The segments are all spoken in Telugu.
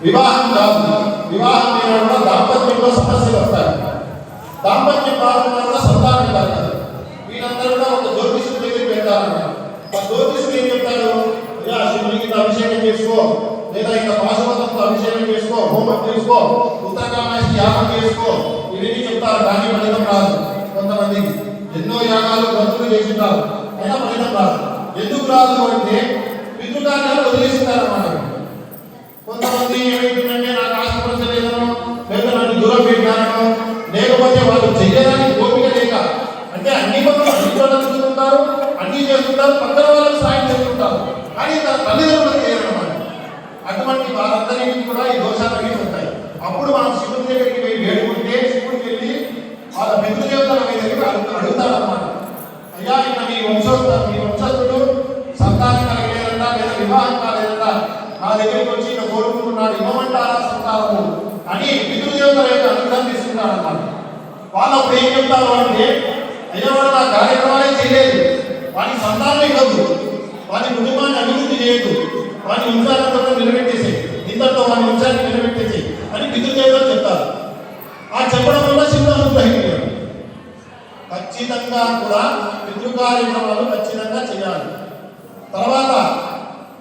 వివాహం కాదు. వివాహం మీద కూడా దాంపత్యంలో సమస్యలు వస్తాయి. దాంపత్యం కాకుండా కూడా సంతానం కలగదు. వీళ్ళందరూ కూడా ఒక జ్యోతిష్యుడి దగ్గరికి వెళ్తారన్నమాట. ఆ జ్యోతిష్యుడు ఏం చెప్తాడు, శివుడికి అభిషేకం చేసుకో, లేదా ఇంకా పాశుపతంతో అభిషేకం చేసుకో, హోమం చేసుకో, ఉత్తరకామాసి యాగం చేసుకో, ఇవన్నీ చెప్తారు. కానీ ఫలితం రాదు. కొంతమందికి ఎన్నో యాగాలు వ్రతులు చేసింటారు, అయినా ఫలితం రాదు. ఎందుకు రాదు అంటే పితృకార్యాలు వదిలేసింటారన్నమాట. కొంతమంది ఏమైతుందంటే నాకు ఆశపరచలేదనో, లేదా నన్ను దూరం పెట్టానో, లేకపోతే వాళ్ళు చెయ్యడానికి ఓపిక లేక, అంటే అన్ని పనులు అన్ని చోట్ల చూస్తుంటారు, అన్ని చేస్తుంటారు, పక్కన వాళ్ళకి సాయం చేస్తుంటారు, కానీ తన తల్లిదండ్రులు చేయరన్నమాట. అటువంటి వారందరికీ కూడా ఈ దోషాలు అనేవి ఉంటాయి. అప్పుడు మనం శివుడి దగ్గరికి వెళ్ళి వేడుకుంటే శివుడికి వెళ్ళి వాళ్ళ పితృదేవతల దగ్గర అడుగుతారన్నమాట. అయ్యా ఇంకా మీ వంశస్థుడు సంతానం కలగలేదంట, లేదా వివాహం కాలేదంట, నా దగ్గరికి వచ్చి ఇంకా కోరుకుంటున్నాడు, ఇవ్వమంటారా సంతానము అని పితృదేవతల యొక్క అనుగ్రహం తీసుకుంటారన్నమాట. వాళ్ళప్పుడు ఏం చెప్తారు అంటే, అయ్యా వాడు నా కార్యక్రమాలే చేయలేదు, వాడి సంతానం ఇవ్వద్దు, వాడి కుటుంబాన్ని అభివృద్ధి చేయొద్దు, వాడి వంశాలతో నిలబెట్టేసి, ఇంతటితో వాడి వంశాన్ని నిలబెట్టేసి అని పితృదేవతలు చెప్తారు. ఆ చెప్పడం వల్ల శివుడు అనుగ్రహించాడు. ఖచ్చితంగా కూడా పితృకార్యక్రమాలు ఖచ్చితంగా చేయాలి. తర్వాత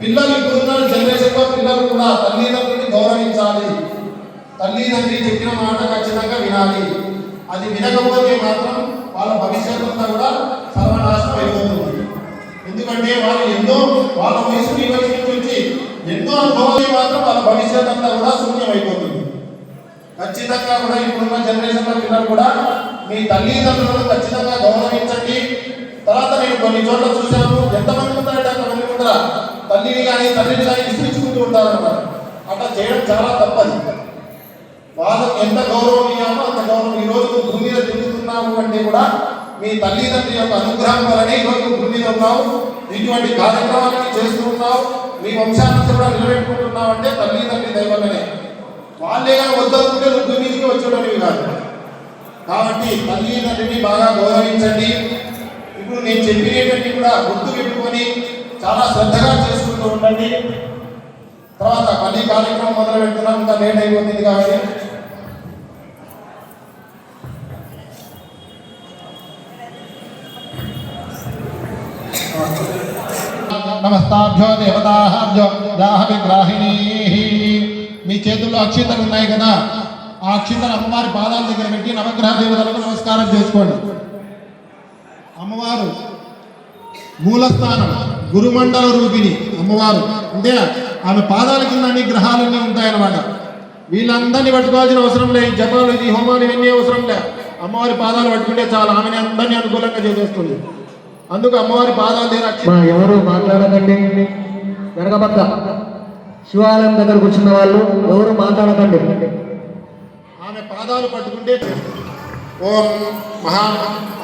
పిల్లలు ఇప్పుడున్న జనరేషన్లో పిల్లలు కూడా తల్లిదండ్రులని గౌరవించాలి. తల్లిదండ్రి చెప్పిన మాట ఖచ్చితంగా వినాలి. అది వినకపోతే మాత్రం వాళ్ళ భవిష్యత్తు అంతా కూడా సర్వనాశనం అయిపోతుంది. ఎందుకంటే వాళ్ళు ఎన్నో వాళ్ళ వయసు ఈ వయసు నుంచి ఎన్నో అనుభవాలు మాత్రం వాళ్ళ భవిష్యత్తు అంతా కూడా శూన్యం అయిపోతుంది. ఖచ్చితంగా కూడా ఇప్పుడున్న జనరేషన్లో పిల్లలు కూడా మీ తల్లిదండ్రులను ఖచ్చితంగా గౌరవించండి. తర్వాత నేను కొన్ని చోట్ల చూశాను, ఎంతమంది ఉంటారంటే అంతమంది ఉంటారా తల్లిని కానీ తండ్రిని కానీ విసిరించుకుంటూ ఉంటారన్నమాట. అట్లా చేయడం చాలా తప్పది. వాళ్ళకి ఎంత గౌరవం ఇవ్వాలో అంత గౌరవం. ఈ రోజు భూమి మీద తిరుగుతున్నాము అంటే కూడా మీ తల్లిదండ్రుల యొక్క అనుగ్రహం వలనే ఈరోజు భూమి మీద ఉన్నావు, ఇటువంటి కార్యక్రమాలని చేస్తూ ఉన్నావు, మీ వంశాన్ని కూడా నిలబెట్టుకుంటున్నావు అంటే తల్లిదండ్రి దైవమే. వాళ్ళే కానీ వద్దనుకుంటే నువ్వు భూమి మీదకి వచ్చేటవి కాదు. కాబట్టి తల్లిదండ్రిని బాగా గౌరవించండి. ఇప్పుడు నేను చెప్పినటువంటి కూడా గుర్తు పెట్టుకొని చాలా శ్రద్ధగా చేసుకుంటూ ఉండండి. తర్వాత మళ్ళీ కార్యక్రమం మొదలు పెడుతున్నాం, ఇంకా లేట్ అయిపోతుంది కాబట్టి. నమస్తాభ్యో దేవతాభ్యో రాహ విగ్రాహిణీ. మీ చేతుల్లో అక్షింతలు ఉన్నాయి కదా, ఆ అక్షింతలు అమ్మవారి పాదాల దగ్గర పెట్టి నవగ్రహ దేవతలకు నమస్కారం చేసుకోండి. అమ్మవారు మూలస్థానం గురుమండల రూపిణి అమ్మవారు, అంటే ఆమె పాదాల కింద అన్ని గ్రహాలన్నీ ఉంటాయన్నమాట. వీళ్ళందరినీ పట్టుకోవాల్సిన అవసరం లేదు, జపాలు ఇది హోమాలు ఇవన్నీ అవసరం లే. అమ్మవారి పాదాలు పట్టుకుంటే చాలా ఆమెని అందరినీ అనుకూలంగా చేసేస్తుంది. అందుకు అమ్మవారి పాదాల దగ్గర ఎవరు మాట్లాడకండి, వెనకపక్క శివాలయం దగ్గర కూర్చున్న వాళ్ళు ఎవరు మాట్లాడకండి. ఆమె పాదాలు పట్టుకుంటే ఓం మహా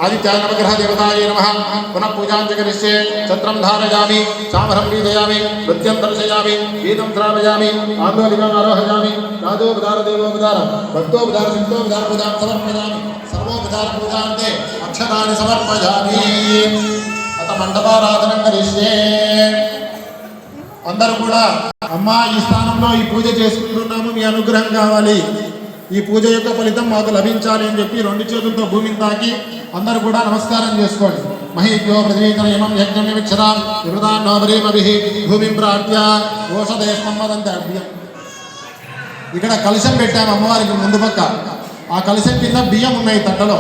ఆదిత్యాయ నవగ్రహ దేవతాయ నమః. పునః పూజాంచ కరిష్యే. ఛత్రం ధారయామి, చామరం వీదయామి, నృత్యం దర్శయామి, గీతం శ్రావయామి, ఆందోళికం ఆరోహయామి, రాజోపదార దేవోపదార భక్తోపదార సిద్ధోపదార పూజాం సమర్పయామి. సర్వోపదార పూజాంతే అక్షరాన్ని సమర్పయామి. అత మండపారాధనం కరిష్యే. అందరూ కూడా అమ్మా ఈ స్థానంలో ఈ పూజ చేసుకుంటున్నాము, మీ అనుగ్రహం కావాలి, ఈ పూజ యొక్క ఫలితం మాకు లభించాలి అని చెప్పి రెండు చేతులతో భూమిని తాకి అందరూ కూడా నమస్కారం చేసుకోండి. మహీభ్యో పృథ్వీకరయమం యజ్ఞమిక్షరా వివృతాన్నోపరీమభిః భూమిం ప్రార్థ్య ఓషధేస్మదంతే అభ్యం. ఇక్కడ కలశం పెట్టాము అమ్మవారికి ముందు పక్క. ఆ కలశం కింద బియ్యం ఉన్నాయి తట్టలో.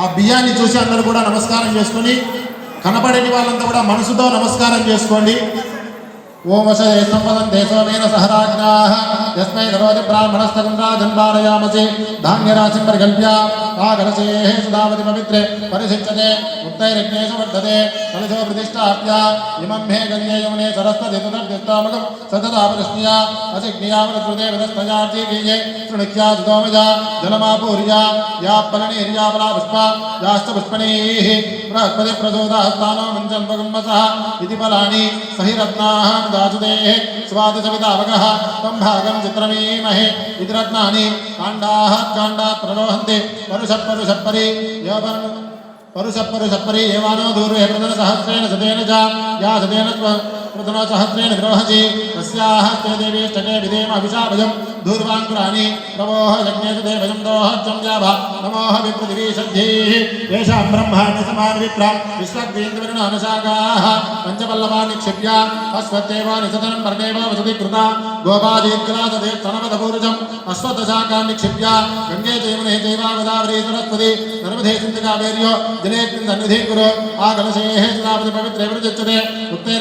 ఆ బియ్యాన్ని చూసి అందరూ కూడా నమస్కారం చేసుకొని, కనపడని వాళ్ళంతా కూడా మనసుతో నమస్కారం చేసుకోండి. ఓం వశే సంపదంతే సోమేన సహరాజ్ఞాః యస్మై కరోతి బ్రాహ్మణస్తకం రాజన్వారయామసి ధాన్యరాశిం పరికల్ప్య ఆకలశేః సుధావతి పవిత్రే పరిశిచ్యతే ఉత్తైరగ్నేషు వర్ధతే కలశో ప్రతిష్టాప్య ఇమం హే గంగే యమునే సరస్వతి తదర్దిస్తామకం సతదాపకృష్ణ్యా అసిగ్నియామృతే విదస్తయార్జీవీయే శృణుఖ్యా సుధోమజా జలమాపూర్యా యా పలనీర్యా పలా పుష్పా యాశ్చ పుష్పణీః బృహస్పతి ప్రచోదహస్తానో మంచన్వగమ్మసః ఇతి ఫలాని సహిరత్నాః దాసుదేః స్వాదిసవితావకః తం భాగం చిత్రమీమహే ఇతి రత్నాని కాండాః కాండాత్ ప్రలోహంతే పరుషప్పరి పరుషప్పరి ఏవానో దూరే ప్రదన సహస్రేణ సతేన చ యా సతేన प्रथनो सहस्रेण गृहसि तस्याः ते देवीष्टके विधेम अभिशाभजं दूर्वाङ्कुराणि नमोः यज्ञेषु देवजं दोहत्यं द्याभा नमोः विप्रथिवी सद्धिः येषां ब्रह्माण्य समान विप्र विश्वग्रीन्द्रवर्णानुशाखाः पञ्चपल्लवानि क्षिप्य अश्वत्थेवानि सतनं वर्गेव वसति कृता गोपादीर्घलाददेत्तनपदपूर्जम् अश्वत्थशाखान् निक्षिप्य गङ्गे जयमुने चैव गोदावरी सरस्वती नर्मदे सिन्धुकावेर्यो जलेऽस्मिन् सन्निधिं कुरु आकलशेः सदापति पवित्रे प्रयुज्यते उत्ते